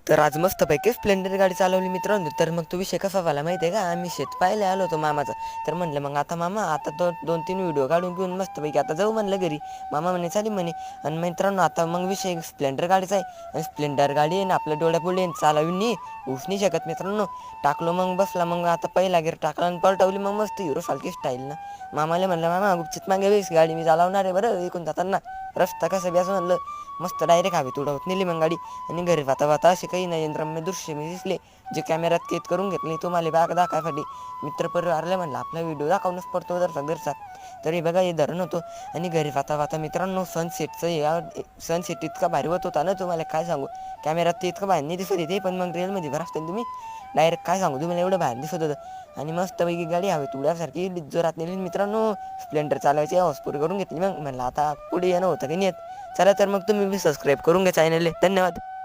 तर आज मस्तपैकी स्प्लेंडर गाडी चालवली मित्रांनो. तर मग तो विषय कसा झाला माहिती आहे का, आम्ही शेत पाहायला आलो होतो मामाचं. तर म्हणलं मग आता मामा आता 2-3 व्हिडिओ काढून घेऊन मस्तपैकी आता जाऊ म्हणलं घरी. मामा म्हणे चालेल म्हणे. आणि मित्रांनो आता मग विषय स्प्लेंडर गाडीचा आहे. आणि स्प्लेंडर गाडी आहे ना आपल्या डोळ्यापुढे चालवली नाही, होऊच नाही शकत मित्रांनो. टाकलो मग बसला, मग आता पहिला गेर टाकला आणि पलटवली मग मस्त हिरो सारखी स्टाईल ना. मामाला म्हणलं मामा गुपचित मागे वेस गाडी मी चालवणार आहे बरं, ऐकून जाताना रस्ता कसा बी असं म्हणलं. मस्त डायरेक्ट हवेत उडवत नेली मग गाडी. आणि घरी वाता असे काही नयनरम्य दृश्य मी दिसले जे कॅमेऱ्यात कैद करून घेतले तुम्हाला बाग दाखवायसाठी. मित्रपरिवारला म्हणलं आपला व्हिडिओ दाखवणंच पडतो दरचा. तरी बघा हे धरण होतो. आणि घरी वाता मित्रांनो सनसेटचं या सनसेट इतका भारी होत होता ना, तुम्हाला काय सांगू. कॅमेऱ्यात ते इतकं भारी नाही दिसत येते, पण मग रिअलमध्ये बरं असतं तुम्ही डायरेक्ट काय सांगू तुम्हाला एवढं भारी दिसत होतं. आणि मस्तपैकी गाडी हवेत उड्यासारखी जोरात नेली मित्रांनो. स्प्लेंडर चालवायची हॉस्पूर करून घेतली. मग म्हणलं आता पुढे येणं होतं की नाही येत. चला तर मग तुम्ही सबस्क्राईब करून घ्या चॅनलला. धन्यवाद.